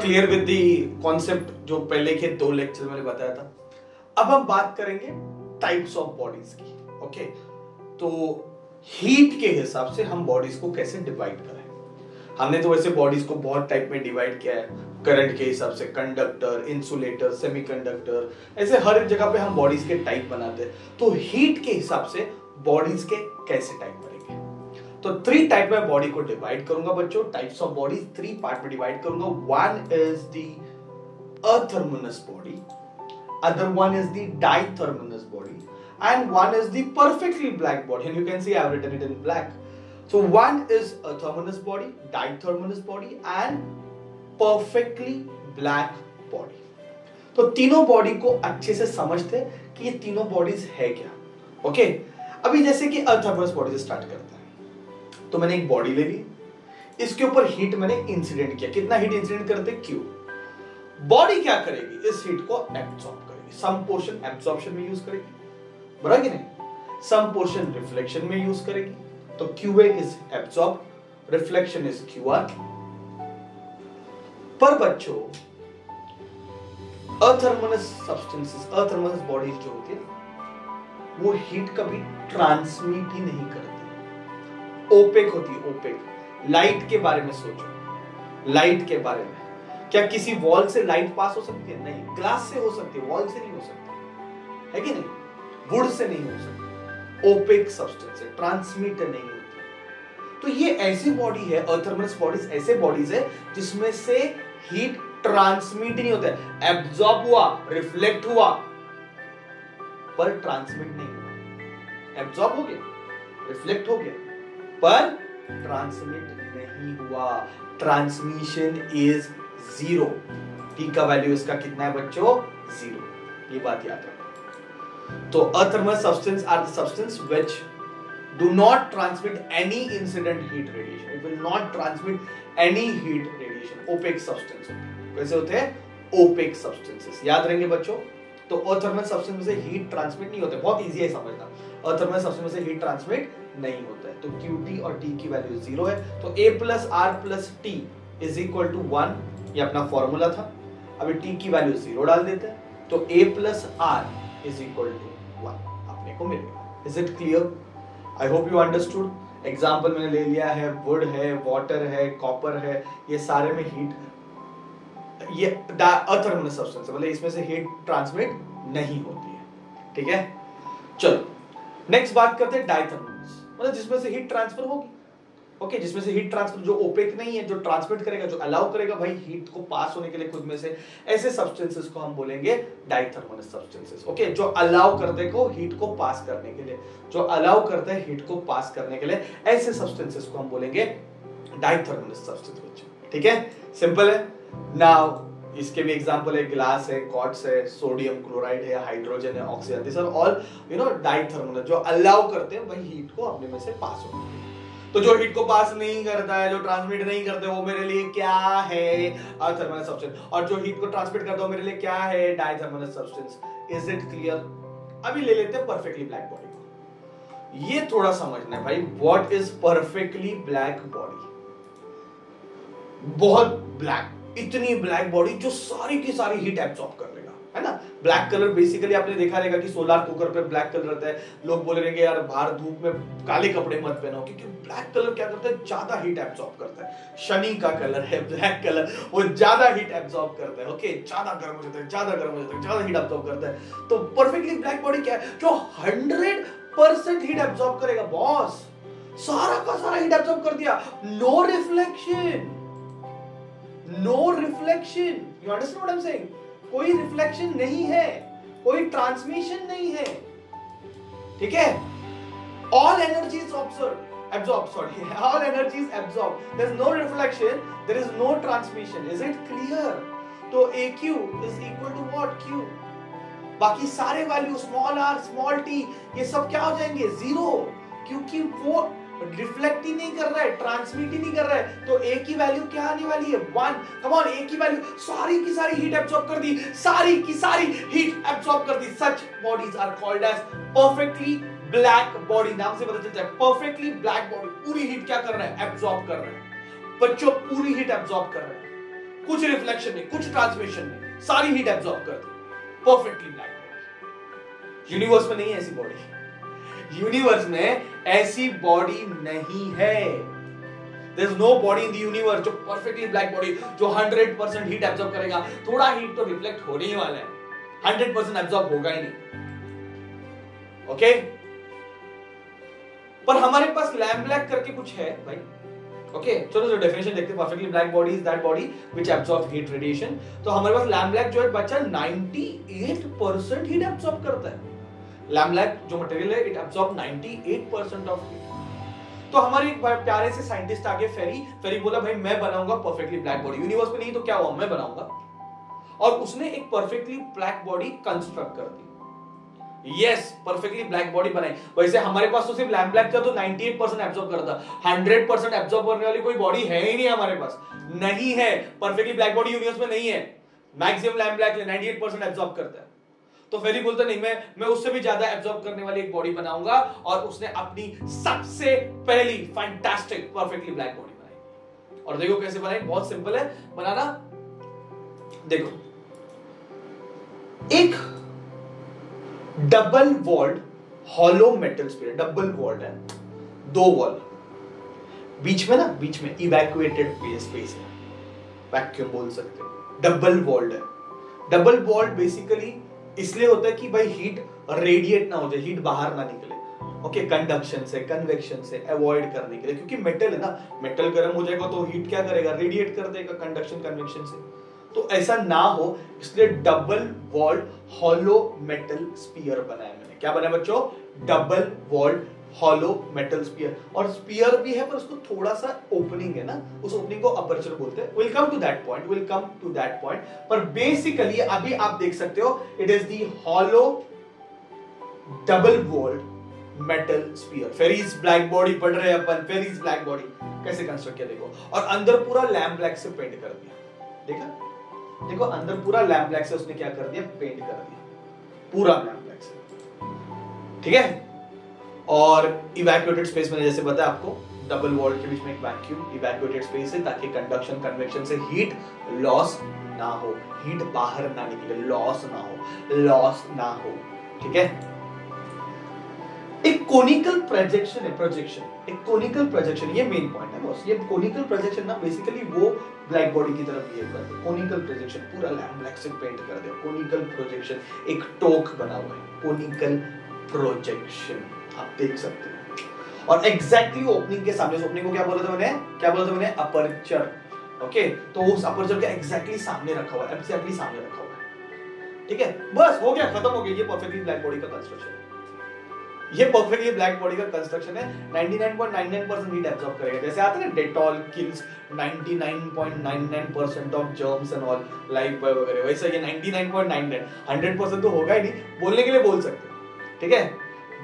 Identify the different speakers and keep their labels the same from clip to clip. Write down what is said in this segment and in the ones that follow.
Speaker 1: Clear with the concept जो पहले के 2 लेक्चर मैंने बताया था। अब हम बात करेंगे टाइप्स ऑफ बॉडीज की। ओके, तो हीट के हिसाब से हम बॉडीज को कैसे डिवाइड करें। हमने तो वैसे बॉडीज को बहुत टाइप में डिवाइड किया है, करंट के हिसाब से, कंडक्टर, इंसुलेटर, सेमीकंडक्टर, ऐसे हर एक जगह पे हम बॉडीज के टाइप बनाते हैं। तो हीट के हिसाब से बॉडीज के कैसे टाइप बनेंगे, तो 3 टाइप में बॉडी को डिवाइड करूंगा बच्चों। टाइप्स ऑफ बॉडीज 3 पार्ट में डिवाइड करूंगा। One is the athermanous body, other one is the ditherminous body, and one is the perfectly black body, and you can see I have written it in black. So one is a therminous body, ditherminous body, and perfectly black body. तो तीनों body को अच्छे से समझते हैं कि ये तीनों बॉडीज है क्या। ओके, अभी जैसे कि अथर्मोनस बॉडी से स्टार्ट करते हैं। तो मैंने एक बॉडी ले ली, इसके ऊपर हीट मैंने इंसिडेंट किया। कितना हीट इंसिडेंट करते हैं? Q। बॉडी क्या करेगी? इस हीट को एब्सॉर्ब करेगी। सम पोर्शन एब्सॉर्प्शन में यूज करेगी, बराबर कि नहीं? सम पोर्शन रिफ्लेक्शन में यूज करेगी। तो QA is absorb, reflection is QR। पर बच्चों अथर्मोनस सब्सटेंसेस, अथर्मोनस बॉडीज जो होती है वो हीट कभी ट्रांसमिट ही नहीं करती, ओपेक होती है, ओपेक। लाइट के बारे में सोचो, लाइट के बारे में, क्या किसी वॉल से लाइट पास हो सकती है? नहीं। ग्लास से हो सकती है, वॉल से नहीं हो सकती, है कि नहीं? वुड से नहीं हो सकती, ओपेक सब्सटेंस है, ट्रांसमिट नहीं होती। तो ये ऐसी बॉडी है, अथर्मोनस बॉडीज ऐसे बॉडीज है जिसमें से हीट ट्रांसमिट नहीं होता है। एब्जॉर्ब हुआ, रिफ्लेक्ट हुआ, पर ट्रांसमिट नहीं हुआ। एब्जॉर्ब हो गया, रिफ्लेक्ट हो गया, पर ट्रांसमिट नहीं हुआ। Transmission is 0। टी का वैल्यू इसका कितना है बच्चों? 0। ये बात याद रखो। तो athermanous substance are the substance which do not transmit any incident heat radiation. It will not transmit any heat radiation. Opaque substance होते हैं। कैसे होते हैं? Opaque substances. याद रहेंगे बच्चों। तो अथर्मोनस सब्सटेंस में से हीट ट्रांसमिट नहीं होते। बहुत इजी है समझना। अथर्मोनस सब्सटेंस में से हीट ट्रांसमिट नहीं होता है। तो QT और T की वैल्यू 0 है। तो A + R + T = 1। ये अपना फॉर्मूला था। अभी T की वैल्यू 0 डाल देते हैं, तो A + R = 1 अपने को मिलेगा। Is it clear? I hope you understood. Example मैंने ले लिया है, वुड है, वाटर है, कॉपर है, ये सारे में हीट, ये अथर्मोनस सब्सटेंस है, मतलब इसमें से हीट ट्रांसमिट नहीं होती है। ठीक है, चलो नेक्स्ट बात करते हैं डाइथर्मोनस, मतलब जिसमें से हीट ट्रांसफर होगी। ओके, जिसमें से हीट ट्रांसफर, जो ओपेक नहीं है, जो ट्रांसमिट करेगा, जो अलाउ करेगा भाई हीट को पास होने के लिए खुद में से, ऐसे सब्सटेंसेस को हम बोलेंगे डाइथर्मोनस सब्सटेंसेस। ओके, जो अलाउ करते को हीट को पास करने के लिए, जो अलाउ करते हैं हीट को पास करने के लिए, ऐसे सब्सटेंसेस को हम बोलेंगे डाइथर्मोनस सब्सटेंस बच्चों। ठीक है, सिंपल है। नाउ इसके भी एग्जांपल है, ग्लास है, क्वार्ट्ज है, सोडियम क्लोराइड है, हाइड्रोजन है, ऑक्सीजन, दिस आर ऑल डाइथर्मोनस, जो अलाउ करते हैं भाई हीट को अपने में से पास होने के लिए। तो जो हीट को पास नहीं करता है, जो ट्रांसमिट नहीं करते, वो मेरे लिए क्या है? अथर्मोनस सब्सटेंस। और जो हीट को ट्रांसमिट करता है, वो मेरे लिए क्या है? डाइथर्मोनस सब्सटेंस। Is it clear? अभी ले लेते हैं परफेक्टली ब्लैक बॉडी को। ये थोड़ा समझना है भाई, what is perfectly black body? बहुत ब्लैक, इतनी ब्लैक बॉडी जो सारी की सारी हीट एब्सॉर्ब कर लेगा, है ना। ब्लैक कलर बेसिकली आपने देखा रहेगा कि सोलर कुकर पे ब्लैक कलर रहता है। लोग बोले रहेंगे यार बाहर धूप में काले कपड़े मत पहनो, क्योंकि ब्लैक कलर क्या करता है? ज्यादा हीट एब्सॉर्ब करता है। शनि का कलर है ब्लैक कलर, वो ज्यादा हीट एब्सॉर्ब करता है। ओके, ज्यादा गर्म हो जाता है, ज्यादा गर्म हो जाता है, ज्यादा हीट एब्सॉर्ब करता है। तो परफेक्टली ब्लैक बॉडी क्या है? जो 100% हीट एब्सॉर्ब करेगा बॉस, सारा का सारा हीट एब्सॉर्ब कर दिया। No reflection, no reflection, you understand what I am saying? कोई रिफ्लेक्शन नहीं है, कोई ट्रांसमिशन नहीं है। ठीक है, all energies absorb, sorry, all energies absorbed, there is no reflection, there is no transmission. Is it clear? तो AQ is equal to what? Q. बाकी सारे value small r, small t, ये सब क्या हो जाएंगे? 0, क्योंकि वो रिफ्लेक्ट ही नहीं कर रहा है, ट्रांसमिट ही नहीं कर रहा है। तो A की वैल्यू क्या आने वाली है? 1। कम ऑन, A की वैल्यू सारी की सारी हीट एब्सॉर्ब कर दी, सारी की सारी हीट एब्सॉर्ब कर दी। Such bodies are called as perfectly black body. नाम से पता चलता है परफेक्टली ब्लैक बॉडी। पूरी हीट क्या कर रहा है? एब्सॉर्ब कर रहा है बच्चों, पूरी हीट एब्सॉर्ब कर रहा है। कुछ रिफ्लेक्शन नहीं, कुछ ट्रांसमिशन नहीं, सारी हीट एब्जॉर्ब कर दी, परफेक्टली ब्लैक बॉडी। यूनिवर्स में नहीं है ऐसी बॉडी, यूनिवर्स में ऐसी बॉडी नहीं है। There is no body in the universe जो perfectly black body, जो 100% हीट एब्जॉर्ब करेगा। थोड़ा हीट तो रिफ्लेक्ट होने ही वाला है, 100% एब्जॉर्ब होगा ही नहीं। ओके पर हमारे पास लैम्प ब्लैक करके कुछ है भाई। ओके चलो जो डेफिनेशन देखते हैं, perfectly black body is that body which absorb heat radiation. तो हमारे पास लैम्प ब्लैक जो है बच्चा 98% हीट एब्जॉर्ब करता है। लैम्प ब्लैक जो मटेरियल है इट एब्जॉर्ब 98% ऑफ हीट। तो हमारे एक प्यारे से साइंटिस्ट आगे फेरी बोला भाई मैं बनाऊंगा परफेक्टली ब्लैक बॉडी, यूनिवर्स में नहीं तो क्या हुआ मैं बनाऊंगा, और उसने एक परफेक्टली ब्लैक बॉडी कंस्ट्रक्ट कर दी। यस परफेक्टली ब्लैक बॉडी बनाई। वैसे हमारे पास तो सिर्फ लैम्प ब्लैक था तो 98% एब्जॉर्ब करता, 100% एब्जॉर्ब करने वाली कोई बॉडी है ही नहीं हमारे पास, नहीं है। परफेक्टली ब्लैक बॉडी यूनिवर्स में नहीं है। मैक्सिमम लैम्प ब्लैक 98% एब्जॉर्ब करता है। तो फेरी बोलता नहीं मैं उससे भी ज्यादा एब्जॉर्ब करने वाली एक बॉडी बनाऊंगा, और उसने अपनी सबसे पहली फैंटास्टिक परफेक्टली ब्लैक बॉडी बनाई। और देखो कैसे बनाई, बहुत सिंपल है बनाना। देखो एक double walled hollow metal sphere, double walled है, दो वॉल, बीच में इवैक्यूएटेड स्पेस है, वैक्यूम बोल सकते हो, डबल वॉल्ड है। डबल वॉल्ड बेसिकली इसलिए होता है कि भाई हीट रेडिएट ना हो जाए, हीट बाहर ना निकले। ओके कंडक्शन से कन्वेक्शन से अवॉइड करने के लिए, क्योंकि मेटल है ना, मेटल गर्म हो जाएगा तो हीट क्या करेगा, रेडिएट कर देगा कंडक्शन कन्वेक्शन से। तो ऐसा ना हो इसलिए double walled hollow metal sphere बनाया मैंने। क्या बनाया बच्चों, double walled hollow metal sphere. और स्फीयर भी है पर उसको थोड़ा सा ओपनिंग है ना, उस ओपनिंग को अपर्चर बोलते हैं। Will come to that point, पर बेसिकली अभी आप देख सकते हो it is the hollow double walled metal sphere. Fery's black body पढ़ रहे हैं अपन, फेरीज ब्लैक बॉडी कैसे कंस्ट्रक्ट किया देखो, और अंदर पूरा लैम्प ब्लैक से पेंट कर दिया। देखो अंदर पूरा लैम्प ब्लैक से उसने क्या कर दिया, पेंट कर दिया पूरा लैम्प ब्लैक से, ठीक है। और इवैक्यूएटेड स्पेस मैंने जैसे बताया आपको, डबल वॉल के बीच में एक वैक्यूम इवैक्यूएटेड स्पेस है, ताकि कंडक्शन कन्वेक्शन से हीट लॉस ना हो, हीट बाहर ना निकले, लॉस ना हो, ठीक है। एक कोनिकल प्रोजेक्शन है, एक कोनिकल प्रोजेक्शन, ये मेन पॉइंट है बॉस। ये कोनिकल प्रोजेक्शन ना बेसिकली वो ब्लैक बॉडी की तरफ बिहेव करता है। कोनिकल प्रोजेक्शन पूरा लैम्प ब्लैक से पेंट कर दिया, कोनिकल प्रोजेक्शन, एक टोक बना हुआ है, कोनिकल प्रोजेक्शन आप देख सकते हो। और एग्जैक्टली ओपनिंग के सामने, ओपनिंग को क्या बोला था मैंने, अपर्चर। ओके तो उस अपर्चर के एग्जैक्टली सामने रखा हुआ है, ठीक है। बस हो गया, खत्म हो गया। ये परफेक्टली ब्लैक बॉडी का कंस्ट्रक्शन है, ये परफेक्टली ब्लैक बॉडी का कंस्ट्रक्शन है। 99.99% हीट एब्जॉर्ब करेगा। जैसे आता है ना Dettol kills 99.99% of germs and all life boy वगैरह, वैसा ये 99.99, 100% तो होगा ही नहीं, बोलने के लिए बोल सकते हो, ठीक है।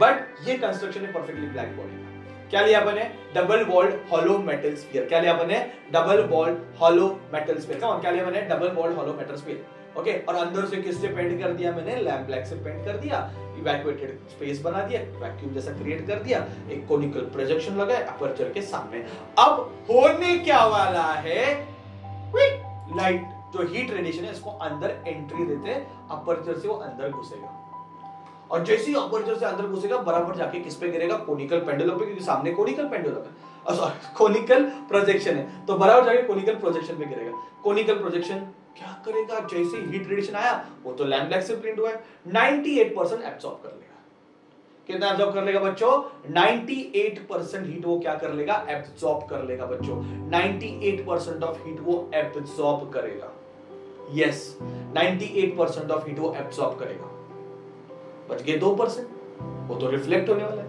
Speaker 1: बट ये कंस्ट्रक्शन है परफेक्टली ब्लैक बॉडी का। क्या लिया अपन ने, double walled hollow metal sphere. क्या लिया अपन ने, double walled hollow metal sphere. क्या लिया मैंने, double walled hollow metal sphere. Okay और अंदर से किससे पेंट कर दिया मैंने, लैम्प ब्लैक से पेंट कर दिया, इवैक्यूएटेड स्पेस बना दिया, वैक्यूम जैसा क्रिएट कर दिया, एक कोनिकल प्रोजेक्शन लगाया अपर्चर के सामने। अब होने क्या वाला है, लाइट जो हीट रेडिएशन है इसको अंदर एंट्री देते हैं, अपर्चर से वो अंदर घुसेगा, और जैसे ही अपर्चर से अंदर घुसेगा बराबर जाके किस पे गिरेगा, कोनिकल पेंडुलम पे, क्योंकि सामने कोनिकल पेंडुलम है, कोनिकल प्रोजेक्शन है, तो बराबर जाके कोनिकल प्रोजेक्शन पे गिरेगा। कोनिकल प्रोजेक्शन क्या करेगा, जैसे हीट रेडिएशन आया वो तो लैम्प ब्लैक से प्रिंट हुआ है, 98% एब्सॉर्ब कर लेगा। कितना एब्सॉर्ब कर लेगा बच्चों, 98% हीट वो क्या कर लेगा, एब्सॉर्ब कर लेगा बच्चों। 98% ऑफ हीट वो एब्सॉर्ब करेगा। यस 98% ऑफ हीट वो एब्सॉर्ब करेगा। बच गए 2%, वो तो रिफ्लेक्ट होने वाला है।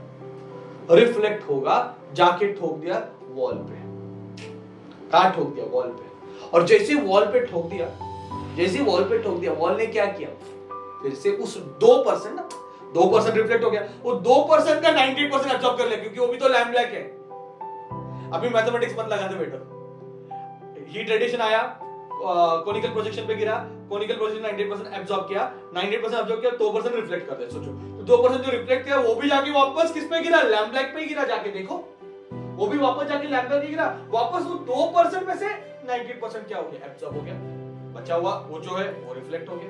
Speaker 1: रिफ्लेक्ट होगा, जाके ठोक दिया वॉल पे, कहां ठोक दिया, वॉल पे। और जैसे वॉल पे ठोक दिया, वॉल ने क्या किया, फिर से उस 2% ना, 2% रिफ्लेक्ट हो गया, वो 2% का 98% एब्सॉर्ब कर लिया, क्योंकि वो भी तो लैम्प ब्लैक है। अभी मैथमेटिक्स मत लगाते बेटा। हीट रेडिएशन आया, कोनिकल प्रोजेक्शन पे गिरा, कोनिकल प्रोजेक्शन 98% एब्सॉर्ब किया, 98% एब्सॉर्ब किया, 2% रिफ्लेक्ट कर दिया। सोचो तो 2% जो रिफ्लेक्ट किया वो भी जाके वापस किस पे गिरा, लैम्प ब्लैक पे गिरा। जाके देखो वो भी वापस जाके लैम्प ब्लैक पे गिरा, वापस वो 2% में से 98% क्या हो गया, एब्जॉर्ब हो गया, बचा हुआ वो जो है वो रिफ्लेक्ट हो गया।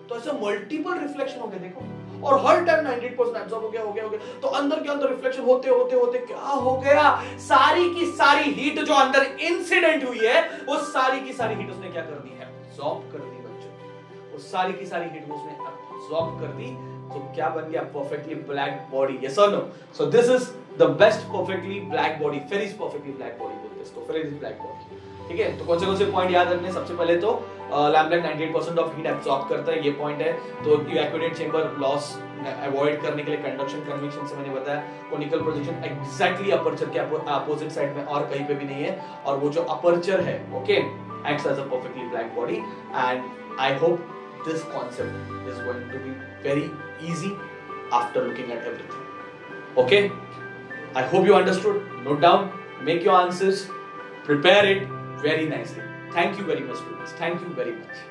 Speaker 1: तो ऐसे मल्टीपल रिफ्लेक्शन हो गए देखो, और हर टाइम 98% एब्जॉर्ब हो गया। तो अंदर के अंदर रिफ्लेक्शन होते होते क्या हो गया, सारी की सारी हीट जो अंदर इंसिडेंट हुई है वो सारी की सारी हीट उसने क्या कर दी, एब्जॉर्ब कर दी बच्चों। वो सारी की सारी हीट उसने एब्जॉर्ब कर दी। तो क्या बन गया, परफेक्टली ब्लैक बॉडी। यस और no? So this is the best perfectly black body, Fery's perfectly black body बोलते हैं इसको, फेरिस ब्लैक बॉडी। ठीक है, तो कौन से पॉइंट याद रखने, सबसे पहले तो लैम्पलाइट 98% ऑफ हीट एब्जॉर्ब करता है, ये पॉइंट है। तो इवैक्यूएटेड चेंबर लॉस अवॉइड करने के लिए कंडक्शन कन्वेक्शन से मैंने बताया, कोनिकल प्रोजेक्शन एग्जैक्टली अपर्चर के अपोजिट साइड में और कहीं पे भी नहीं है, और वो जो अपर्चर है okay acts as a perfectly black body. And I hope this concept is going to be very easy after looking at everything. Okay, I hope you understood. Note down, make your answers, prepare it very nicely. Thank you very much students, thank you very much.